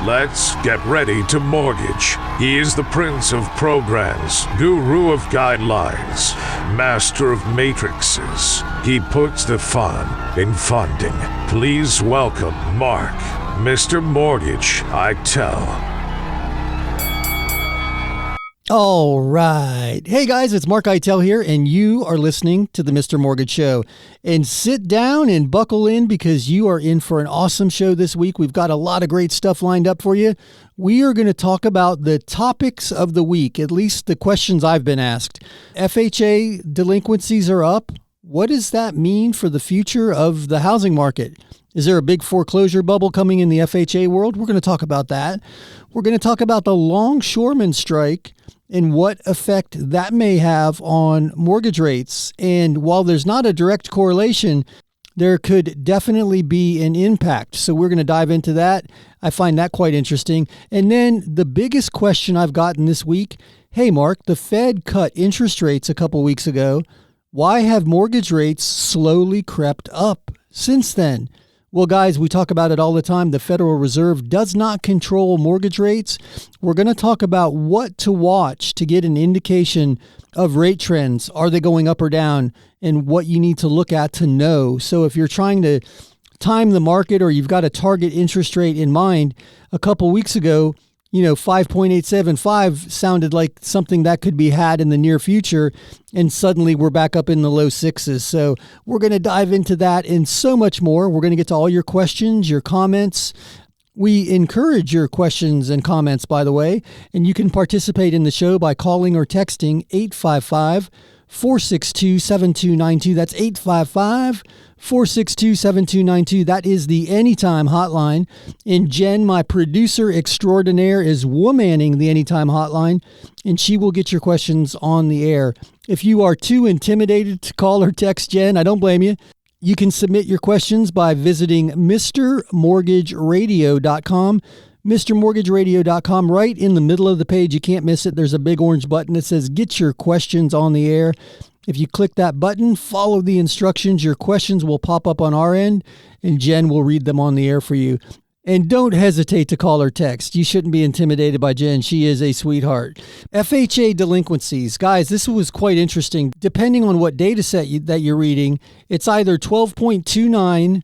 Let's get ready to mortgage. He is the prince of programs, guru of guidelines, master of matrices. He puts the fun in funding. Please welcome Mark, Mr. Mortgage Eitel. All right. Hey guys, it's Mark Eitel here, and you are listening to the Mr. Mortgage Show. And sit down and buckle in because you are in for an awesome show this week. We've got a lot of great stuff lined up for you. We are going to talk about the topics of the week, at least the questions I've been asked. FHA delinquencies are up. What does that mean for the future of the housing market? Is there a big foreclosure bubble coming in the FHA world? We're going to talk about that. We're going to talk about the longshoreman strike and what effect that may have on mortgage rates. And while there's not a direct correlation, there could definitely be an impact. So we're going to dive into that. I find that quite interesting. And then the biggest question I've gotten this week, hey, Mark, the Fed cut interest rates a couple weeks ago. Why have mortgage rates slowly crept up since then? Well, guys, we talk about it all the time. The Federal Reserve does not control mortgage rates. We're going to talk about what to watch to get an indication of rate trends. Are they going up or down? And what you need to look at to know. So if you're trying to time the market or you've got a target interest rate in mind, a couple weeks ago, 5.875 sounded like something that could be had in the near future. And suddenly we're back up in the low sixes. So we're going to dive into that and so much more. We're going to get to all your questions, your comments. We encourage your questions and comments, by the way, and you can participate in the show by calling or texting 855-462-7292. That's 855-462-7292. That is the Anytime Hotline. And Jen, my producer extraordinaire, is womanning the Anytime Hotline, and she will get your questions on the air. If you are too intimidated to call or text Jen, I don't blame you. You can submit your questions by visiting MrMortgageRadio.com. MrMortgageRadio.com. Right in the middle of the page, you can't miss it. There's a big orange button that says Get Your Questions on the Air. If you click that button, follow the instructions, your questions will pop up on our end, and Jen will read them on the air for you. And don't hesitate to call or text. You shouldn't be intimidated by Jen. She is a sweetheart. FHA delinquencies. Guys, this was quite interesting. Depending on what data set that you're reading, it's either 12.29%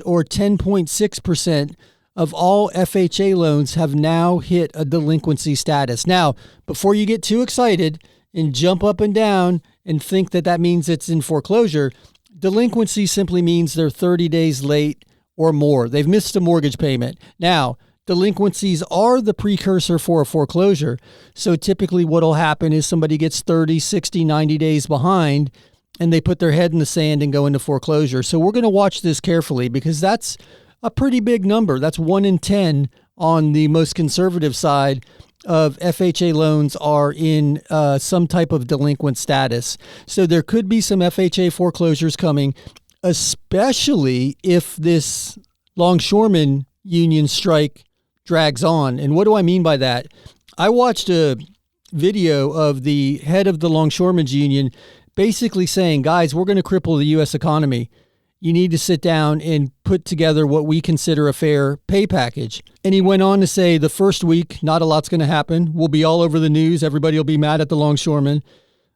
or 10.6% of all FHA loans have now hit a delinquency status. Now, before you get too excited and jump up and down and think that that means it's in foreclosure, delinquency simply means they're 30 days late or more. They've missed a mortgage payment. Now, delinquencies are the precursor for a foreclosure. So typically what will happen is somebody gets 30, 60, 90 days behind and they put their head in the sand and go into foreclosure. So we're going to watch this carefully because that's a pretty big number. That's 1 in 10 on the most conservative side of FHA loans are in some type of delinquent status. So there could be some FHA foreclosures coming, especially if this longshoreman union strike drags on. And what do I mean by that? I watched a video of the head of the longshoremen's union basically saying, guys, we're going to cripple the U.S. economy. You need to sit down and put together what we consider a fair pay package. And he went on to say the first week, not a lot's going to happen. We'll be all over the news. Everybody will be mad at the longshoremen.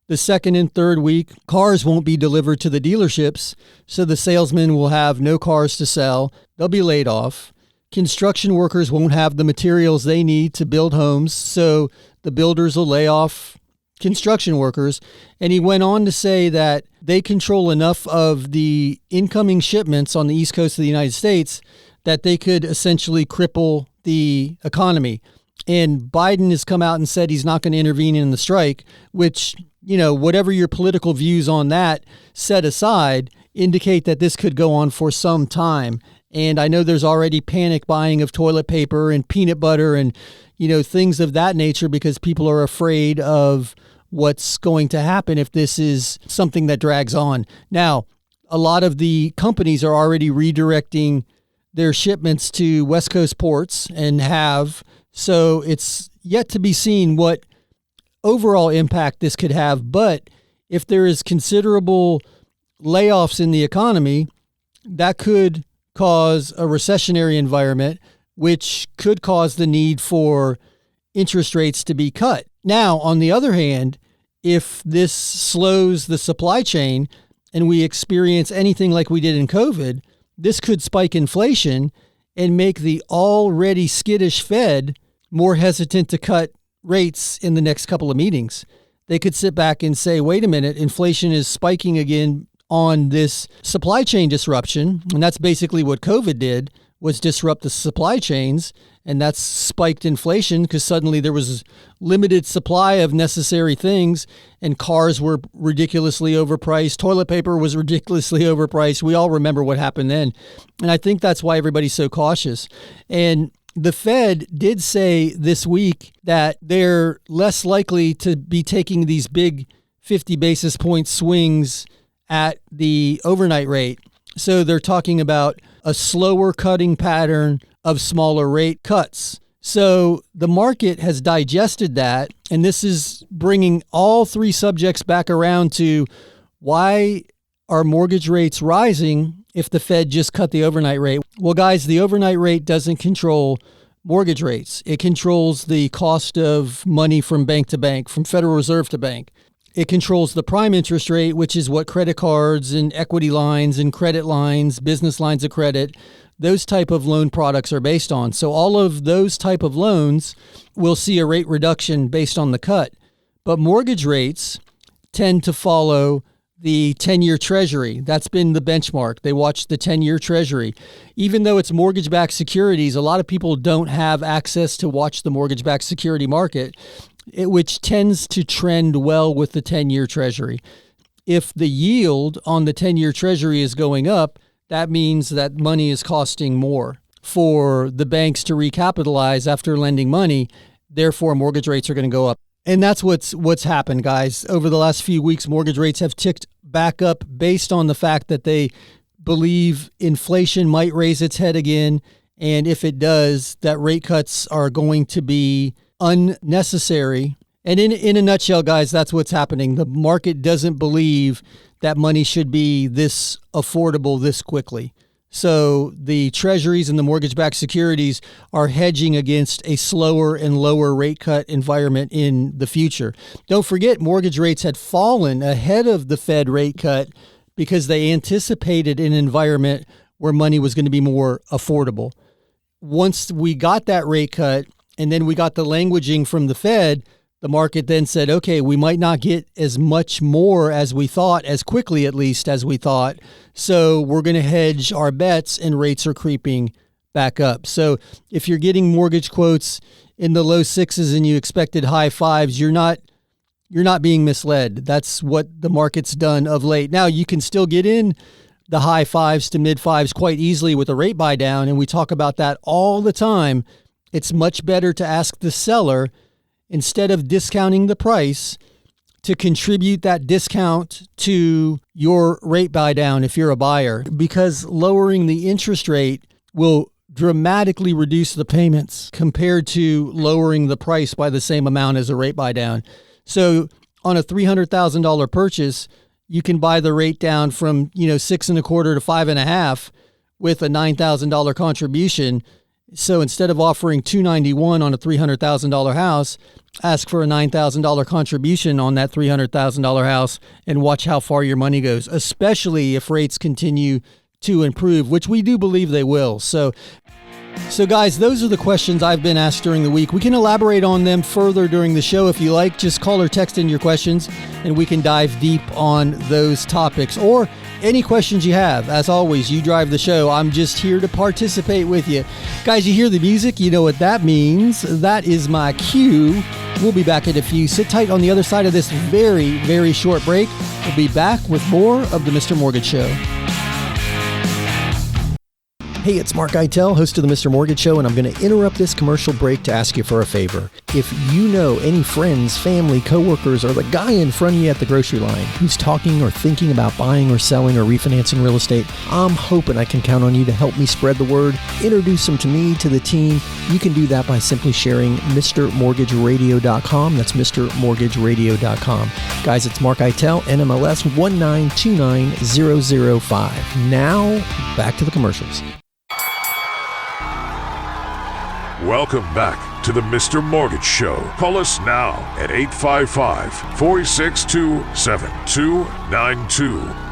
The second and third week, cars won't be delivered to the dealerships, so the salesmen will have no cars to sell. They'll be laid off. Construction workers won't have the materials they need to build homes, so the builders will lay off construction workers. And he went on to say that they control enough of the incoming shipments on the East Coast of the United States that they could essentially cripple the economy. And Biden has come out and said he's not going to intervene in the strike, which, whatever your political views on that set aside, indicate that this could go on for some time. And I know there's already panic buying of toilet paper and peanut butter and, things of that nature because people are afraid of what's going to happen if this is something that drags on. Now, a lot of the companies are already redirecting their shipments to West Coast ports and have. So it's yet to be seen what overall impact this could have. But if there is considerable layoffs in the economy, that could cause a recessionary environment which could cause the need for interest rates to be cut. Now, on the other hand, if this slows the supply chain and we experience anything like we did in COVID, this could spike inflation and make the already skittish Fed more hesitant to cut rates in the next couple of meetings. They could sit back and say, wait a minute, inflation is spiking again on this supply chain disruption. And that's basically what COVID did, was disrupt the supply chains. And that's spiked inflation because suddenly there was limited supply of necessary things and cars were ridiculously overpriced. Toilet paper was ridiculously overpriced. We all remember what happened then. And I think that's why everybody's so cautious. And the Fed did say this week that they're less likely to be taking these big 50 basis point swings at the overnight rate. So they're talking about a slower cutting pattern of smaller rate cuts. So the market has digested that, and this is bringing all three subjects back around to why are mortgage rates rising if the Fed just cut the overnight rate? Well, guys, the overnight rate doesn't control mortgage rates. It controls the cost of money from bank to bank, from Federal Reserve to bank. It controls the prime interest rate, which is what credit cards and equity lines and credit lines, business lines of credit, those type of loan products are based on. So all of those type of loans will see a rate reduction based on the cut. But mortgage rates tend to follow the 10-year Treasury. That's been the benchmark. They watch the 10-year Treasury. Even though it's mortgage-backed securities, a lot of people don't have access to watch the mortgage-backed security market, which tends to trend well with the 10-year Treasury. If the yield on the 10-year Treasury is going up, that means that money is costing more for the banks to recapitalize after lending money. Therefore, mortgage rates are going to go up. And that's what's happened, guys. Over the last few weeks, mortgage rates have ticked back up based on the fact that they believe inflation might raise its head again. And if it does, that rate cuts are going to be unnecessary. And in a nutshell, guys, that's what's happening. The market doesn't believe that money should be this affordable this quickly. So the treasuries and the mortgage-backed securities are hedging against a slower and lower rate cut environment in the future. Don't forget, mortgage rates had fallen ahead of the Fed rate cut because they anticipated an environment where money was going to be more affordable. Once we got that rate cut and then we got the languaging from the Fed, the market then said, okay, we might not get as much more as we thought, as quickly at least as we thought. So we're going to hedge our bets and rates are creeping back up. So if you're getting mortgage quotes in the low sixes and you expected high fives, you're not being misled. That's what the market's done of late. Now you can still get in the high fives to mid fives quite easily with a rate buy down. And we talk about that all the time. It's much better to ask the seller, instead of discounting the price, to contribute that discount to your rate buy down if you're a buyer, because lowering the interest rate will dramatically reduce the payments compared to lowering the price by the same amount as a rate buy down. So on a $300,000 purchase, you can buy the rate down from 6.25 to 5.5 with a $9,000 contribution. So instead of offering $291 on a $300,000 house, ask for a $9,000 contribution on that $300,000 house and watch how far your money goes, especially if rates continue to improve, which we do believe they will. So guys, those are the questions I've been asked during the week. We can elaborate on them further during the show if you like. Just call or text in your questions and we can dive deep on those topics, or any questions you have. As always, you drive the show. I'm just here to participate with you. Guys, you hear the music, you know what that means. That is my cue. We'll be back in a few. Sit tight on the other side of this very, very short break. We'll be back with more of the Mr. Mortgage Show. Hey, it's Mark Eitel, host of the Mr. Mortgage Show, and I'm going to interrupt this commercial break to ask you for a favor. If you know any friends, family, coworkers, or the guy in front of you at the grocery line who's talking or thinking about buying or selling or refinancing real estate, I'm hoping I can count on you to help me spread the word, introduce them to me, to the team. You can do that by simply sharing MrMortgageRadio.com. That's MrMortgageRadio.com. Guys, it's Mark Eitel, NMLS 1929005. 005. Now, back to the commercials. Welcome back to the Mr. Mortgage Show. Call us now at 855-462-7292.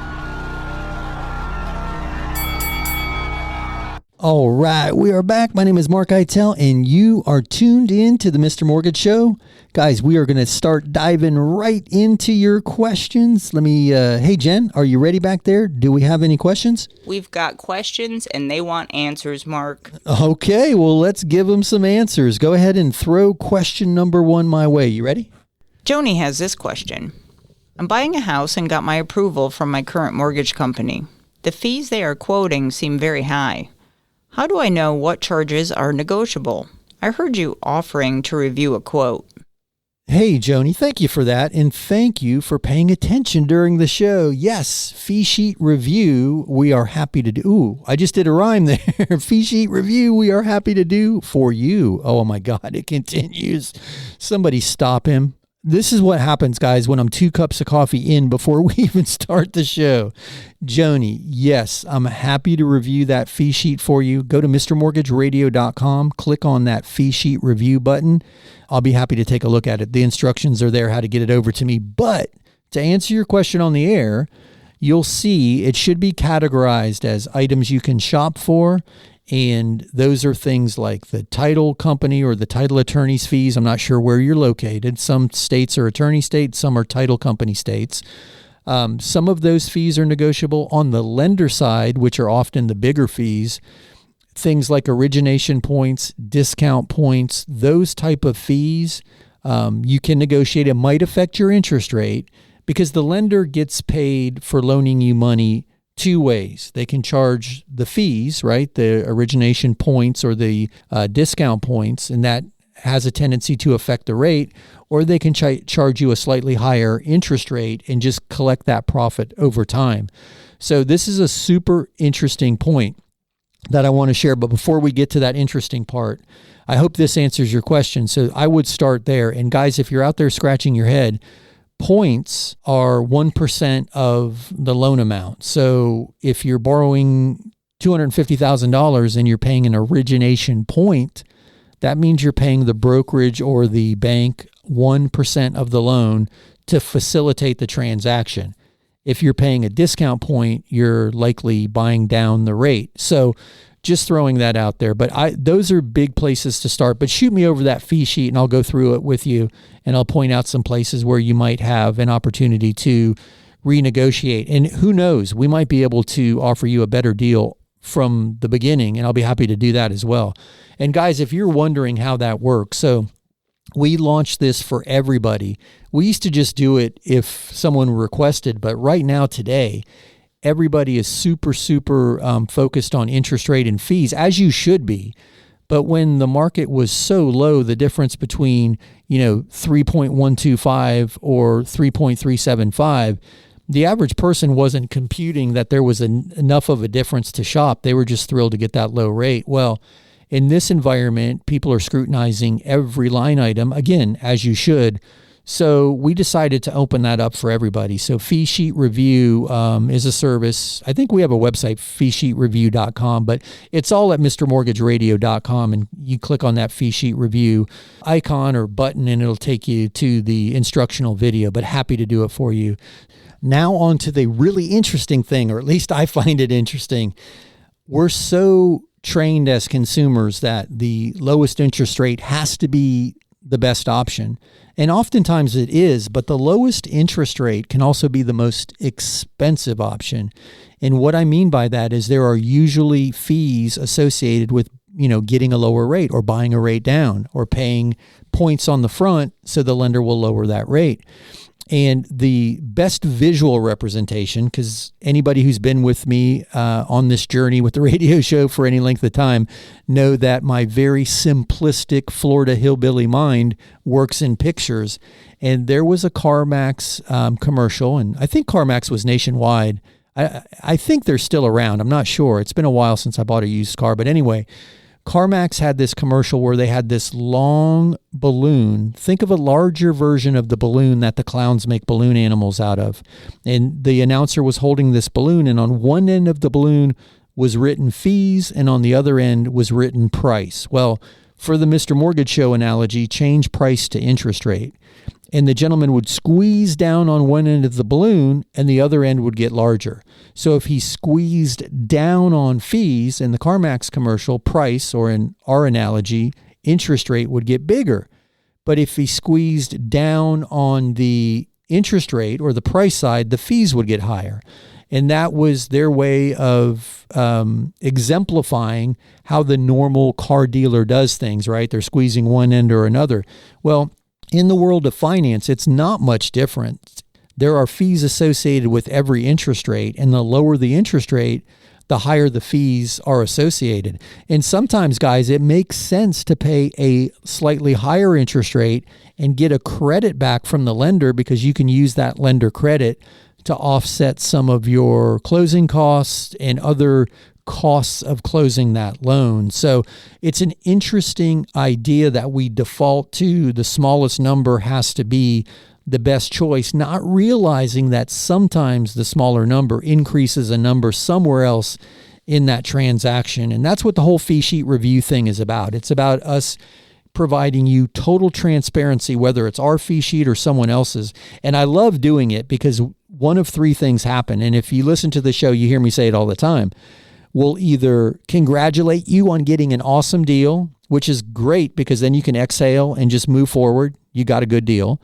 All right, we are back. My name is Mark Eitel, and you are tuned in to the Mr. Mortgage Show. Guys, we are going to start diving right into your questions. Hey, Jen, are you ready back there? Do we have any questions? We've got questions, and they want answers, Mark. Okay, well, let's give them some answers. Go ahead and throw question number 1 my way. You ready? Joni has this question. I'm buying a house and got my approval from my current mortgage company. The fees they are quoting seem very high. How do I know what charges are negotiable? I heard you offering to review a quote. Hey, Joni, thank you for that, and thank you for paying attention during the show. Yes, fee sheet review, we are happy to do. Ooh, I just did a rhyme there. Fee sheet review, we are happy to do for you. Oh, my God, it continues. Somebody stop him. This is what happens, guys, when I'm 2 cups of coffee in before we even start the show. Joni, yes, I'm happy to review that fee sheet for you. Go to mrmortgageradio.com, click on that fee sheet review button. I'll be happy to take a look at it. The instructions are there how to get it over to me. But to answer your question on the air, you'll see it should be categorized as items you can shop for. And those are things like the title company or the title attorney's fees. I'm not sure where you're located. Some states are attorney states, some are title company states. Some of those fees are negotiable. On the lender side, which are often the bigger fees, things like origination points, discount points, those type of fees, you can negotiate. It might affect your interest rate because the lender gets paid for loaning you money 2 ways. They can charge the fees, right? The origination points or the discount points, and that has a tendency to affect the rate, or they can charge you a slightly higher interest rate and just collect that profit over time. So this is a super interesting point that I want to share. But before we get to that interesting part, I hope this answers your question. So I would start there. And guys, if you're out there scratching your head, points are 1% of the loan amount. So if you're borrowing $250,000 and you're paying an origination point, that means you're paying the brokerage or the bank 1% of the loan to facilitate the transaction. If you're paying a discount point, you're likely buying down the rate. So just throwing that out there. But those are big places to start. But shoot me over that fee sheet and I'll go through it with you, and I'll point out some places where you might have an opportunity to renegotiate. And who knows, we might be able to offer you a better deal from the beginning, and I'll be happy to do that as well. And guys, if you're wondering how that works, so we launched this for everybody. We used to just do it if someone requested, but right now today, everybody is super focused on interest rate and fees, as you should be. But when the market was so low, the difference between 3.125 or 3.375, the average person wasn't computing that there was enough of a difference to shop. They were just thrilled to get that low rate. Well, in this environment, people are scrutinizing every line item, again, as you should. So we decided to open that up for everybody. So Fee Sheet Review is a service. I think we have a website, feesheetreview.com, but it's all at mrmortgageradio.com, and you click on that Fee Sheet Review icon or button, and it'll take you to the instructional video, but happy to do it for you. Now on to the really interesting thing, or at least I find it interesting. We're so trained as consumers that the lowest interest rate has to be the best option. And oftentimes it is, but the lowest interest rate can also be the most expensive option. And what I mean by that is there are usually fees associated with, getting a lower rate or buying a rate down or paying points on the front so the lender will lower that rate. And the best visual representation, because anybody who's been with me on this journey with the radio show for any length of time know that my very simplistic Florida hillbilly mind works in pictures. And there was a CarMax commercial, and I think CarMax was nationwide. I think they're still around. I'm not sure. It's been a while since I bought a used car. But anyway, CarMax had this commercial where they had this long balloon. Think of a larger version of the balloon that the clowns make balloon animals out of. And the announcer was holding this balloon, and on one end of the balloon was written fees, and on the other end was written price. Well, For the Mr. Mortgage Show analogy, change price to interest rate. And the gentleman would squeeze down on one end of the balloon and the other end would get larger. So if he squeezed down on fees in the CarMax commercial, price, or in our analogy, interest rate would get bigger. But if he squeezed down on the interest rate or the price side, the fees would get higher. And that was their way of exemplifying how the normal car dealer does things, right? They're squeezing one end or another. Well, in the world of finance, it's not much different. There are fees associated with every interest rate, and the lower the interest rate, the higher the fees are associated. And sometimes, guys, it makes sense to pay a slightly higher interest rate and get a credit back from the lender because you can use that lender credit to offset some of your closing costs and other costs of closing that loan. So it's an interesting idea that we default to the smallest number has to be the best choice, not realizing that sometimes the smaller number increases a number somewhere else in that transaction. And that's what the whole fee sheet review thing is about. It's about us providing you total transparency, whether it's our fee sheet or someone else's. And I love doing it because one of three things happen. And if you listen to the show, you hear me say it all the time. We'll either congratulate you on getting an awesome deal, which is great because then you can exhale and just move forward. You got a good deal.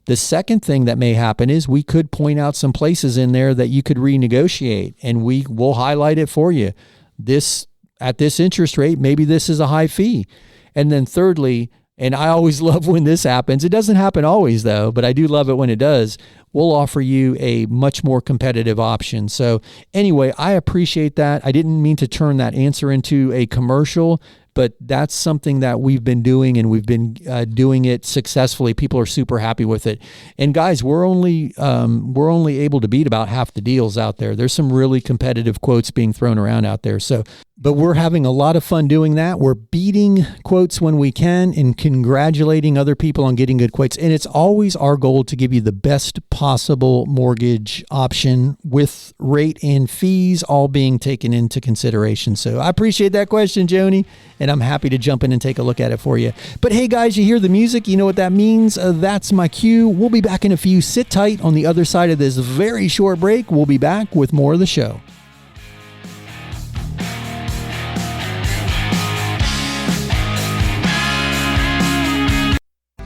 The second thing that may happen is we could point out some places in there that you could renegotiate, and we will highlight it for you. This at this interest rate, maybe this is a high fee. And then thirdly, and I always love when this happens. It doesn't happen always though, but I do love it when it does. We'll offer you a much more competitive option. So anyway, I appreciate that. I didn't mean to turn that answer into a commercial, but that's something that we've been doing, and we've been doing it successfully. People are super happy with it. And guys, we're only able to beat about half the deals out there. There's some really competitive quotes being thrown around out there. So, but we're having a lot of fun doing that. We're beating quotes when we can and congratulating other people on getting good quotes. And it's always our goal to give you the best possible mortgage option with rate and fees all being taken into consideration. So I appreciate that question, Joni, and I'm happy to jump in and take a look at it for you. But hey, guys, you hear the music. You know what that means. That's my cue. We'll be back in a few. Sit tight on the other side of this very short break. We'll be back with more of the show.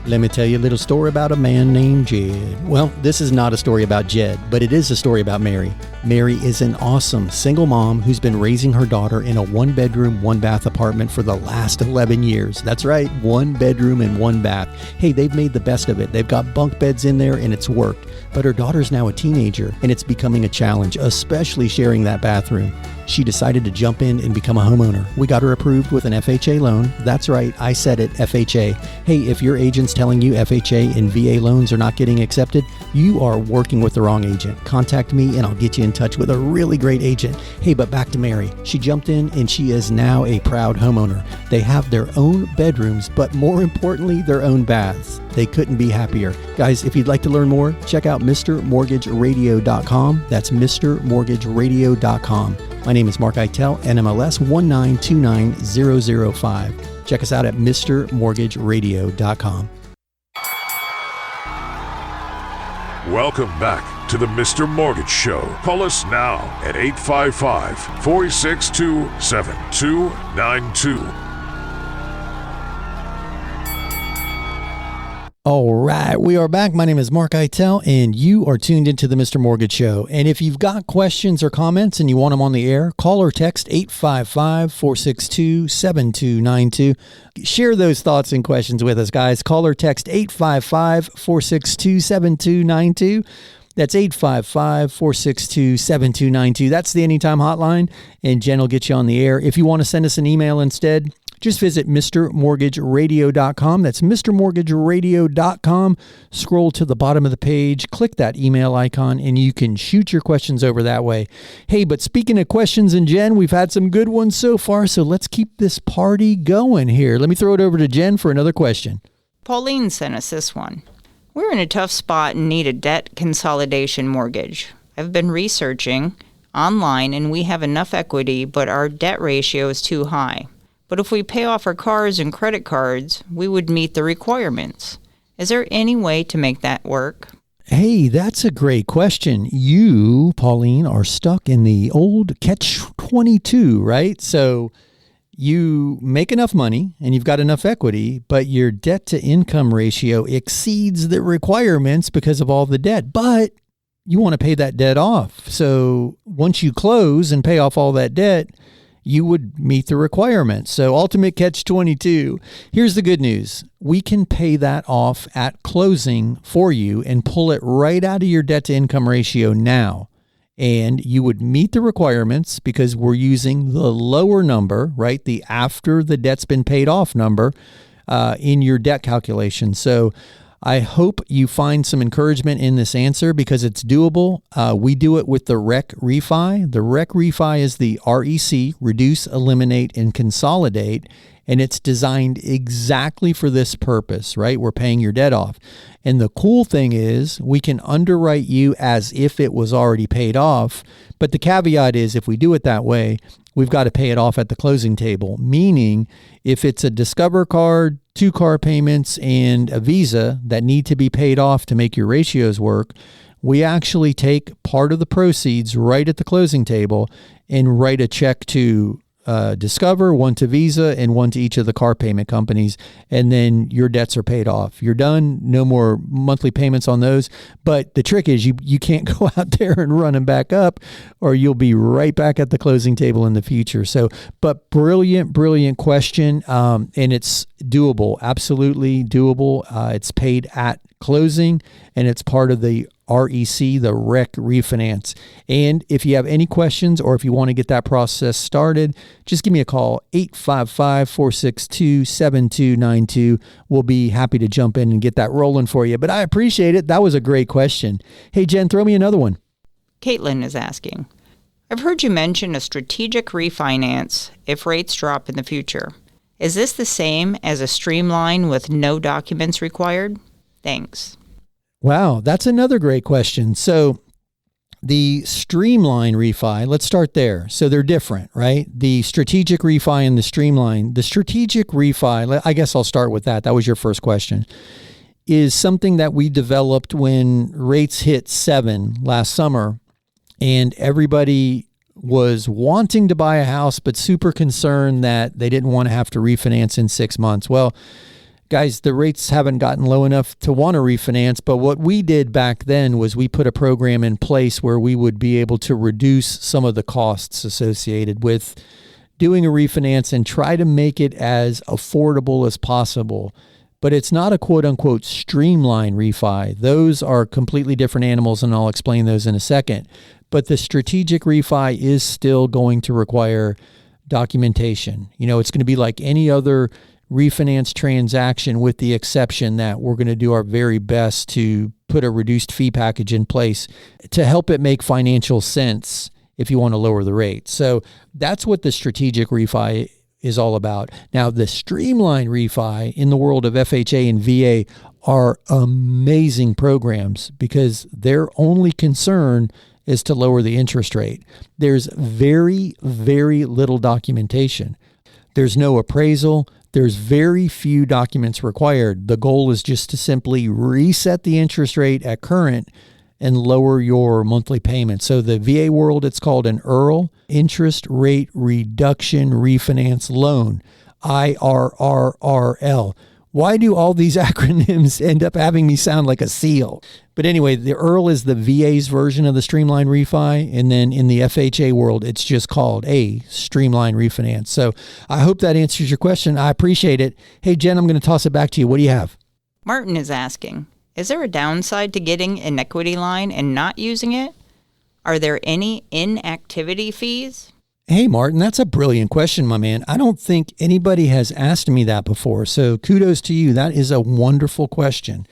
Let me tell you a little story about a man named Jed. Well, this is not a story about Jed, but it is a story about Mary. Mary is an awesome single mom who's been raising her daughter in a 1-bedroom, 1-bath apartment for the last 11 years. That's right, 1 bedroom and 1 bath. Hey, they've made the best of it. They've got bunk beds in there and it's worked. But her daughter's now a teenager and it's becoming a challenge, especially sharing that bathroom. She decided to jump in and become a homeowner. We got her approved with an FHA loan. That's right, I said it, FHA. Hey, if your agent's telling you FHA and VA loans are not getting accepted, you are working with the wrong agent. Contact me and I'll get you in touch with a really great agent. Hey, but back to Mary. She jumped in and she is now a proud homeowner. They have their own bedrooms, but more importantly, their own baths. They couldn't be happier. Guys, if you'd like to learn more, check out MrMortgageRadio.com. That's MrMortgageRadio.com. My name is Mark Eitel, NMLS 1929005. Check us out at MrMortgageRadio.com. Welcome back to the Mr. Mortgage Show. Call us now at 855-462-7292. All right, we are back. My name is Mark Eitel, and you are tuned into the Mr. Mortgage Show. And if you've got questions or comments and you want them on the air, call or text 855-462-7292. Share those thoughts and questions with us, guys. Call or text 855-462-7292. That's 855-462-7292. That's the Anytime Hotline, and Jen will get you on the air. If you want to send us an email instead, just visit MrMortgageRadio.com. That's MrMortgageRadio.com. Scroll to the bottom of the page, click that email icon, and you can shoot your questions over that way. Hey, but speaking of questions, and Jen, we've had some good ones so far, so let's keep this party going here. Let me throw it over to Jen for another question. Pauline sent us this one. We're in a tough spot and need a debt consolidation mortgage. I've been researching online and we have enough equity, but our debt ratio is too high. But if we pay off our cars and credit cards, we would meet the requirements. Is there any way to make that work? Hey, that's a great question. You, Pauline, are stuck in the old catch-22, right? So you make enough money and you've got enough equity, but your debt-to-income ratio exceeds the requirements because of all the debt. But you want to pay that debt off. So once you close and pay off all that debt, you would meet the requirements. So ultimate catch-22. Here's the good news. We can pay that off at closing for you and pull it right out of your debt-to-income ratio now. And you would meet the requirements because we're using the lower number, right? The after the debt's been paid off number in your debt calculation. So I hope you find some encouragement in this answer because it's doable. We do it with the REC refi. The REC refi is the REC, reduce, eliminate, and consolidate. And it's designed exactly for this purpose, right? We're paying your debt off. And the cool thing is we can underwrite you as if it was already paid off. But the caveat is if we do it that way, we've got to pay it off at the closing table. Meaning if it's a Discover card, 2 car payments, and a Visa that need to be paid off to make your ratios work, we actually take part of the proceeds right at the closing table and write a check to Discover, one to Visa, and one to each of the car payment companies. And then your debts are paid off. You're done. No more monthly payments on those. But the trick is you can't go out there and run them back up or you'll be right back at the closing table in the future. So, but brilliant question. And it's doable. Absolutely doable. It's paid at closing and it's part of the REC, the REC refinance. And if you have any questions or if you want to get that process started, just give me a call, 855-462-7292. We'll be happy to jump in and get that rolling for you. But I appreciate it. That was a great question. Hey, Jen, throw me another one. Caitlin is asking, I've heard you mention a strategic refinance if rates drop in the future. Is this the same as a streamline with no documents required? Thanks. Wow, that's another great question. So the streamline refi, let's start there. So they're different, right? The strategic refi and the streamline. The strategic refi, I guess I'll start with that. That was your first question, is something that we developed when rates hit 7 last summer and everybody was wanting to buy a house, but super concerned that they didn't want to have to refinance in 6 months. Well, guys, the rates haven't gotten low enough to want to refinance, but what we did back then was we put a program in place where we would be able to reduce some of the costs associated with doing a refinance and try to make it as affordable as possible. But it's not a quote-unquote streamline refi. Those are completely different animals, and I'll explain those in a second. But the strategic refi is still going to require documentation. You know, it's going to be like any other refinance transaction with the exception that we're going to do our very best to put a reduced fee package in place to help it make financial sense if you want to lower the rate. So that's what the strategic refi is all about. Now, the streamline refi in the world of FHA and VA are amazing programs because their only concern is to lower the interest rate. There's very, very little documentation. There's no appraisal. There's very few documents required. The goal is just to simply reset the interest rate at current and lower your monthly payment. So the VA world, it's called an IRRL, Interest Rate Reduction Refinance Loan, IRRRL. Why do all these acronyms end up having me sound like a seal? But anyway, the IRRL is the VA's version of the streamline refi. And then in the FHA world, it's just called a streamline refinance. So I hope that answers your question. I appreciate it. Hey, Jen, I'm going to toss it back to you. What do you have? Martin is asking, is there a downside to getting an equity line and not using it? Are there any inactivity fees? Hey, Martin, that's a brilliant question, my man. I don't think anybody has asked me that before. So kudos to you. That is a wonderful question.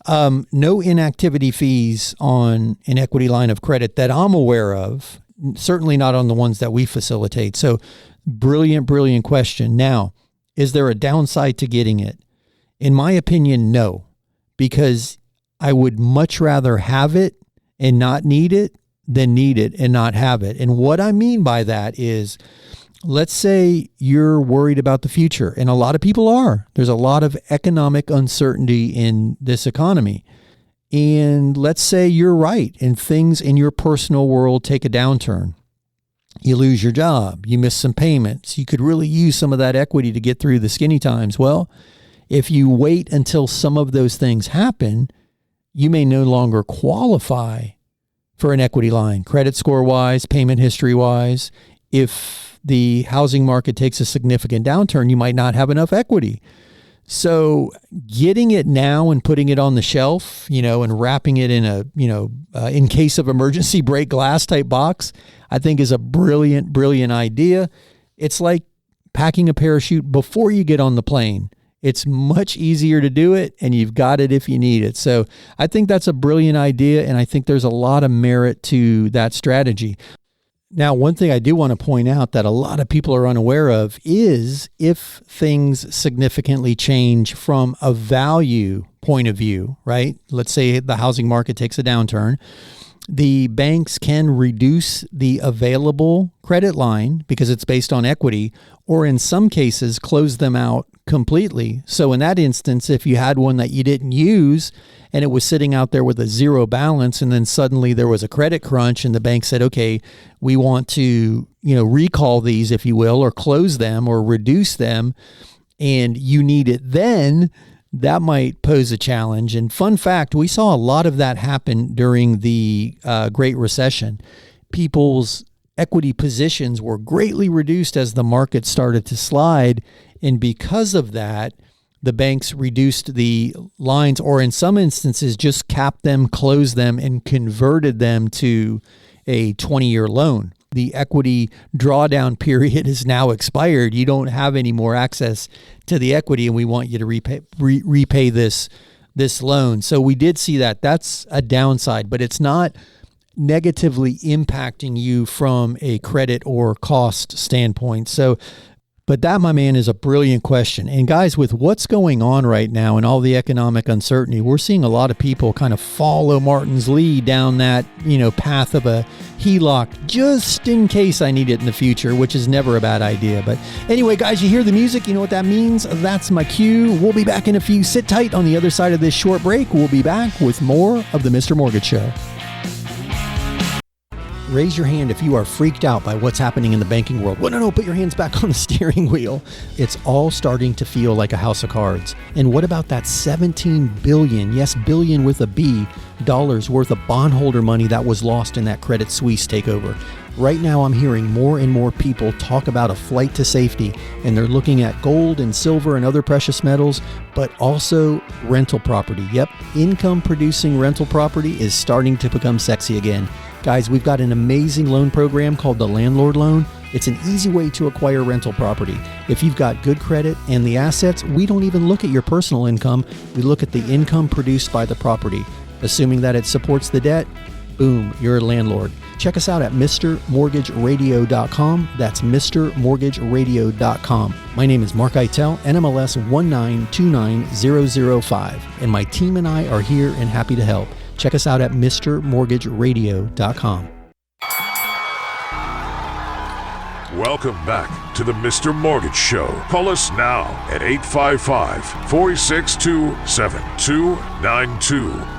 No inactivity fees on an equity line of credit that I'm aware of, certainly not on the ones that we facilitate. So brilliant question. Now, is there a downside to getting it? In my opinion, no, because I would much rather have it and not need it than need it and not have it. And what I mean by that is, let's say you're worried about the future, and a lot of people are. There's a lot of economic uncertainty in this economy. And let's say you're right and things in your personal world take a downturn. You lose your job, you miss some payments. You could really use some of that equity to get through the skinny times. Well, if you wait until some of those things happen, you may no longer qualify for an equity line, credit score wise, payment history wise. If the housing market takes a significant downturn, you might not have enough equity. So getting it now and putting it on the shelf, and wrapping it in in case of emergency break glass type box, I think is a brilliant, brilliant idea. It's like packing a parachute before you get on the plane. It's much easier to do it, and you've got it if you need it. So I think that's a brilliant idea, and I think there's a lot of merit to that strategy. Now, one thing I do want to point out that a lot of people are unaware of is if things significantly change from a value point of view, right? Let's say the housing market takes a downturn. The banks can reduce the available credit line because it's based on equity, or in some cases, close them out completely. So in that instance, if you had one that you didn't use and it was sitting out there with a zero balance, and then suddenly there was a credit crunch and the bank said, okay, we want to, recall these, if you will, or close them or reduce them, and you need it then, that might pose a challenge. And fun fact, we saw a lot of that happen during the Great Recession. People's equity positions were greatly reduced as the market started to slide. And because of that, the banks reduced the lines, or in some instances, just capped them, closed them, and converted them to a 20-year loan. The equity drawdown period is now expired. You don't have any more access to the equity, and we want you to repay this loan. So we did see that. That's a downside, but it's not negatively impacting you from a credit or cost standpoint. But that, my man, is a brilliant question. And guys, with what's going on right now and all the economic uncertainty, we're seeing a lot of people kind of follow Martin's lead down that, path of a HELOC just in case I need it in the future, which is never a bad idea. But anyway, guys, you hear the music. You know what that means? That's my cue. We'll be back in a few. Sit tight on the other side of this short break. We'll be back with more of the Mr. Mortgage Show. Raise your hand if you are freaked out by what's happening in the banking world. Well, no, put your hands back on the steering wheel. It's all starting to feel like a house of cards. And what about that $17 billion, yes, billion with a B, dollars worth of bondholder money that was lost in that Credit Suisse takeover? Right now, I'm hearing more and more people talk about a flight to safety, and they're looking at gold and silver and other precious metals, but also rental property. Yep, income-producing rental property is starting to become sexy again. Guys, we've got an amazing loan program called the Landlord Loan. It's an easy way to acquire rental property. If you've got good credit and the assets, we don't even look at your personal income. We look at the income produced by the property. Assuming that it supports the debt, boom, you're a landlord. Check us out at MrMortgageRadio.com. That's MrMortgageRadio.com. My name is Mark Eitel, NMLS 1929005, and my team and I are here and happy to help. Check us out at MrMortgageRadio.com. Welcome back to the Mr. Mortgage Show. Call us now at 855-462-7292.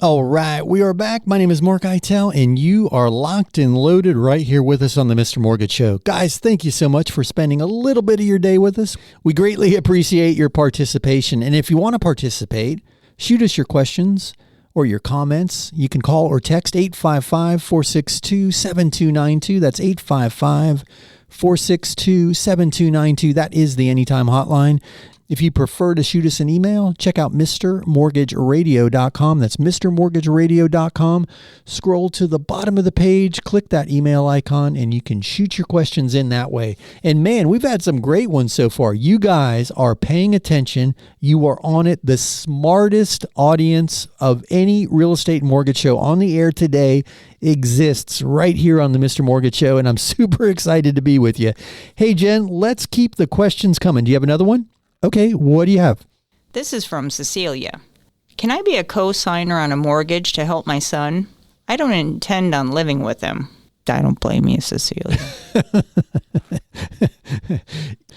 All right, we are back. My name is Mark Eitel, and you are locked and loaded right here with us on the Mr. Mortgage Show. Guys, thank you so much for spending a little bit of your day with us. We greatly appreciate your participation. And if you want to participate, shoot us your questions or your comments. You can call or text 855-462-7292. That's 855-462-7292. That is the Anytime Hotline. If you prefer to shoot us an email, check out MrMortgageRadio.com. That's MrMortgageRadio.com. Scroll to the bottom of the page, click that email icon, and you can shoot your questions in that way. And man, we've had some great ones so far. You guys are paying attention. You are on it. The smartest audience of any real estate mortgage show on the air today exists right here on the Mr. Mortgage Show, and I'm super excited to be with you. Hey, Jen, let's keep the questions coming. Do you have another one? Okay, what do you have? This is from Cecilia. Can I be a co-signer on a mortgage to help my son? I don't intend on living with him. I don't blame you, Cecilia.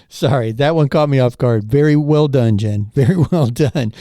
Sorry, that one caught me off guard. Very well done, Jen. Very well done.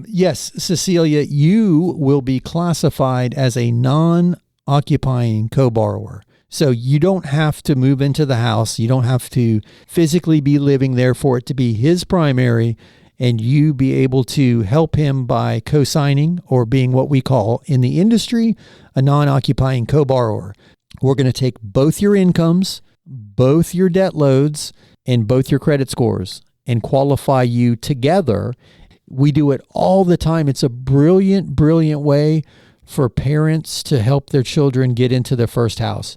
Yes, Cecilia, you will be classified as a non-occupying co-borrower. So you don't have to move into the house. You don't have to physically be living there for it to be his primary, and you be able to help him by co-signing or being what we call in the industry a non-occupying co-borrower. We're going to take both your incomes, both your debt loads, and both your credit scores and qualify you together. We do it all the time. It's a brilliant, brilliant way for parents to help their children get into their first house.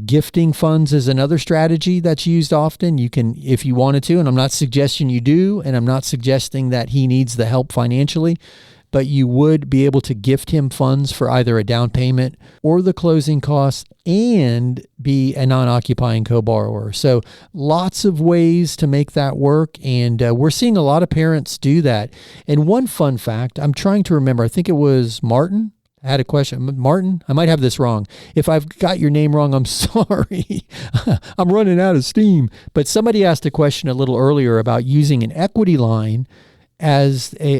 Gifting funds is another strategy that's used often. You can, if you wanted to, and I'm not suggesting you do, and I'm not suggesting that he needs the help financially, but you would be able to gift him funds for either a down payment or the closing costs and be a non-occupying co-borrower. So lots of ways to make that work. And we're seeing a lot of parents do that. And one fun fact, I'm trying to remember, I think it was Martin. I had a question. Martin, I might have this wrong. If I've got your name wrong, I'm sorry. I'm running out of steam. But somebody asked a question a little earlier about using an equity line as a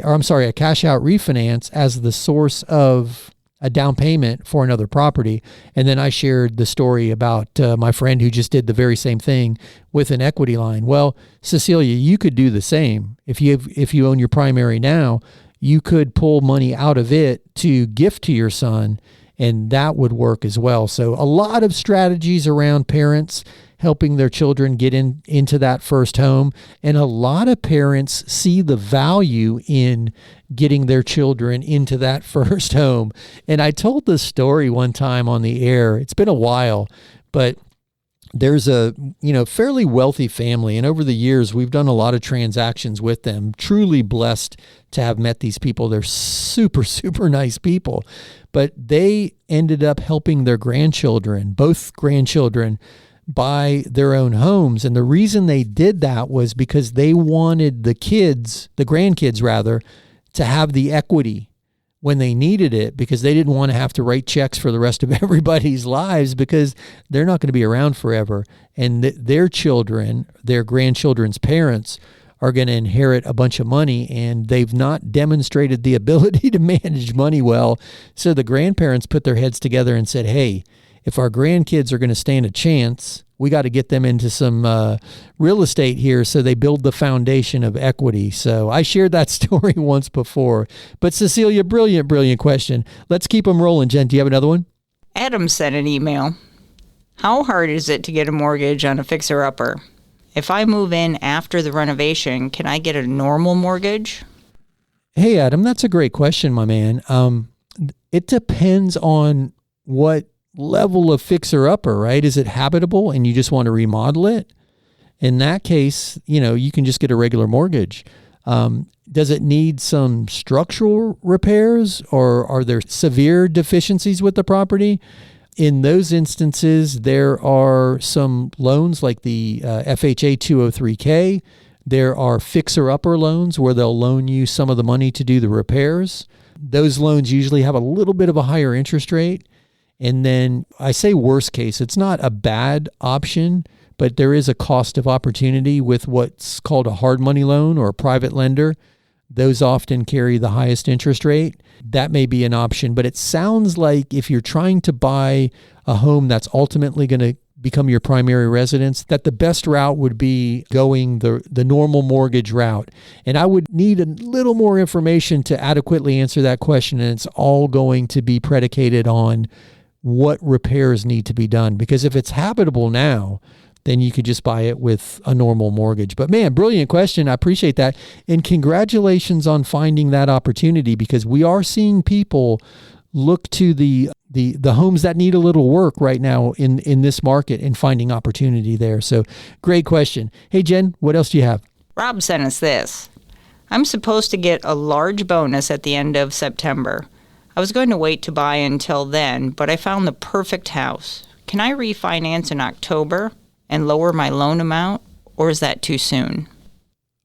cash out refinance as the source of a down payment for another property. And then I shared the story about my friend who just did the very same thing with an equity line. Well, Cecilia, you could do the same. If you own your primary now, you could pull money out of it to gift to your son, and that would work as well. So a lot of strategies around parents helping their children get into that first home. And a lot of parents see the value in getting their children into that first home. And I told this story one time on the air. It's been a while, but there's a fairly wealthy family, and over the years we've done a lot of transactions with them. Truly blessed to have met these people. They're super, super nice people, but they ended up helping their grandchildren, both grandchildren, buy their own homes. And the reason they did that was because they wanted the grandkids rather, to have the equity when they needed it, because they didn't want to have to write checks for the rest of everybody's lives, because they're not going to be around forever. And their children, their grandchildren's parents, are going to inherit a bunch of money, and they've not demonstrated the ability to manage money well. So the grandparents put their heads together and said, hey, if our grandkids are going to stand a chance, we got to get them into some real estate here. So they build the foundation of equity. So I shared that story once before. But Cecilia, brilliant, brilliant question. Let's keep them rolling. Jen, do you have another one? Adam sent an email. How hard is it to get a mortgage on a fixer-upper? If I move in after the renovation, can I get a normal mortgage? Hey, Adam, that's a great question, my man. It depends on what level of fixer-upper, right? Is it habitable and you just want to remodel it? In that case, you can just get a regular mortgage. Does it need some structural repairs, or are there severe deficiencies with the property? In those instances, there are some loans like the FHA 203K. There are fixer-upper loans where they'll loan you some of the money to do the repairs. Those loans usually have a little bit of a higher interest rate. And then I say worst case, it's not a bad option, but there is a cost of opportunity with what's called a hard money loan or a private lender. Those often carry the highest interest rate. That may be an option, but it sounds like if you're trying to buy a home that's ultimately going to become your primary residence, that the best route would be going the normal mortgage route. And I would need a little more information to adequately answer that question, and it's all going to be predicated on what repairs need to be done. Because if it's habitable now, then you could just buy it with a normal mortgage. But man, brilliant question. I appreciate that. And congratulations on finding that opportunity, because we are seeing people look to the homes that need a little work right now in this market and finding opportunity there. So great question. Hey, Jen, what else do you have? Rob sent us this. I'm supposed to get a large bonus at the end of September. I was going to wait to buy until then, but I found the perfect house. Can I refinance in October and lower my loan amount, or is that too soon?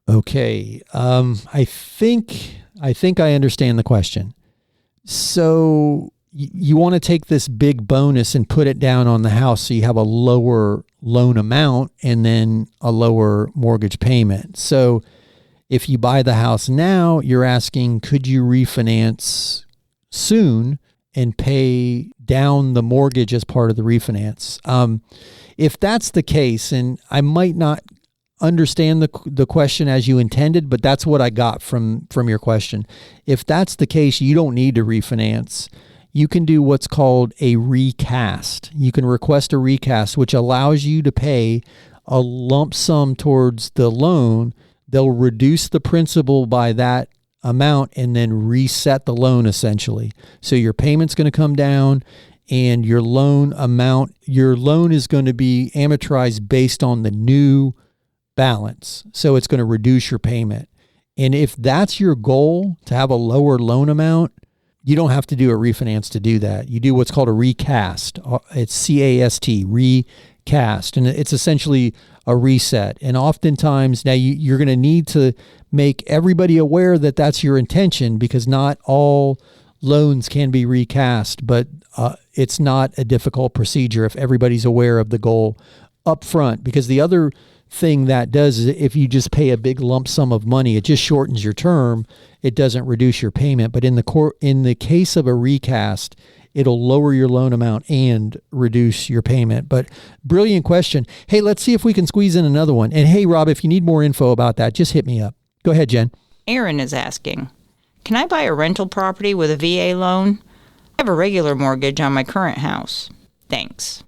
Okay. I think I understand the question. So you want to take this big bonus and put it down on the house so you have a lower loan amount and then a lower mortgage payment. So if you buy the house now, you're asking, could you refinance soon and pay down the mortgage as part of the refinance? If that's the case, and I might not understand the question as you intended, but that's what I got from your question. If that's the case, you don't need to refinance. You can do what's called a recast. You can request a recast, which allows you to pay a lump sum towards the loan. They'll reduce the principal by that amount and then reset the loan essentially. So your payment's going to come down and your loan is going to be amortized based on the new balance. So it's going to reduce your payment. And if that's your goal, to have a lower loan amount, you don't have to do a refinance to do that. You do what's called a recast. It's CAST, recast. And it's essentially a reset. And oftentimes now you're going to need to make everybody aware that that's your intention, because not all loans can be recast, but it's not a difficult procedure if everybody's aware of the goal up front. Because the other thing that does is if you just pay a big lump sum of money, it just shortens your term. It doesn't reduce your payment. But in the case of a recast, it'll lower your loan amount and reduce your payment. But brilliant question. Hey, let's see if we can squeeze in another one. And hey, Rob, if you need more info about that, just hit me up. Go ahead, Jen. Aaron is asking, can I buy a rental property with a VA loan? I have a regular mortgage on my current house. Thanks.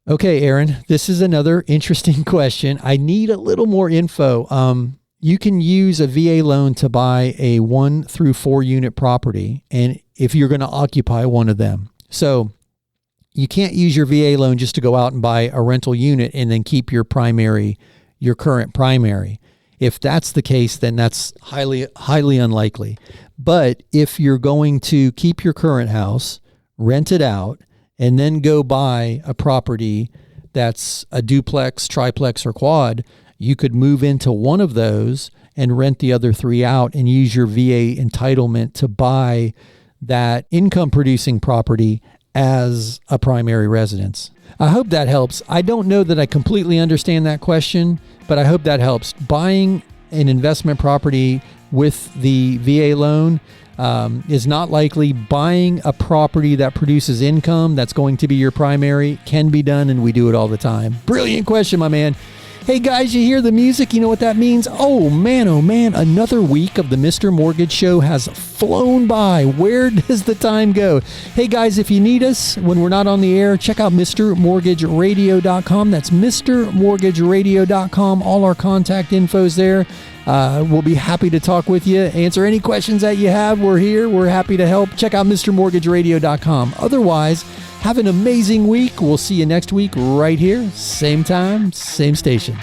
Okay, Aaron, this is another interesting question. I need a little more info. You can use a VA loan to buy a 1 through 4 unit property, and if you're going to occupy one of them. So you can't use your VA loan just to go out and buy a rental unit and then keep your current primary. If that's the case, then that's highly unlikely. But if you're going to keep your current house, rent it out, and then go buy a property that's a duplex, triplex, or quad, you could move into one of those and rent the other 3 out and use your VA entitlement to buy that income producing property as a primary residence. I hope that helps. I don't know that I completely understand that question, but I hope that helps. Buying an investment property with the VA loan is not likely. Buying a property that produces income that's going to be your primary can be done, and we do it all the time. Brilliant question, my man. Hey guys, you hear the music? You know what that means? Oh man, another week of the Mr. Mortgage Show has flown by. Where does the time go? Hey guys, if you need us when we're not on the air, check out MrMortgageRadio.com. That's MrMortgageRadio.com. All our contact info's there. We'll be happy to talk with you, answer any questions that you have. We're here. We're happy to help. Check out MrMortgageRadio.com. Otherwise, have an amazing week. We'll see you next week right here. Same time, same station.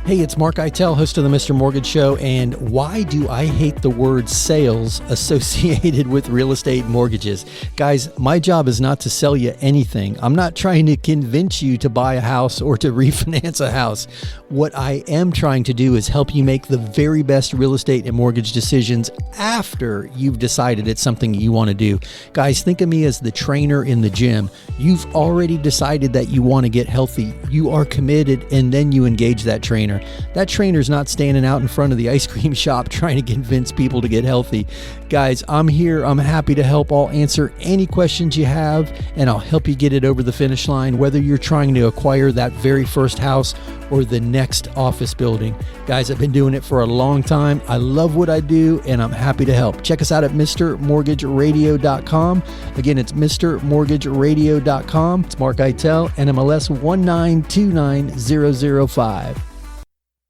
Hey, it's Mark Eitel, host of the Mr. Mortgage Show, and why do I hate the word sales associated with real estate mortgages? Guys, my job is not to sell you anything. I'm not trying to convince you to buy a house or to refinance a house. What I am trying to do is help you make the very best real estate and mortgage decisions after you've decided it's something you want to do. Guys, think of me as the trainer in the gym. You've already decided that you want to get healthy. You are committed, and then you engage that trainer. That trainer's not standing out in front of the ice cream shop trying to convince people to get healthy. Guys, I'm here. I'm happy to help. I'll answer any questions you have, and I'll help you get it over the finish line, whether you're trying to acquire that very first house or the next office building. Guys, I've been doing it for a long time. I love what I do, and I'm happy to help. Check us out at MrMortgageRadio.com. Again, it's MrMortgageRadio.com. It's Mark Eitel, NMLS 1929005.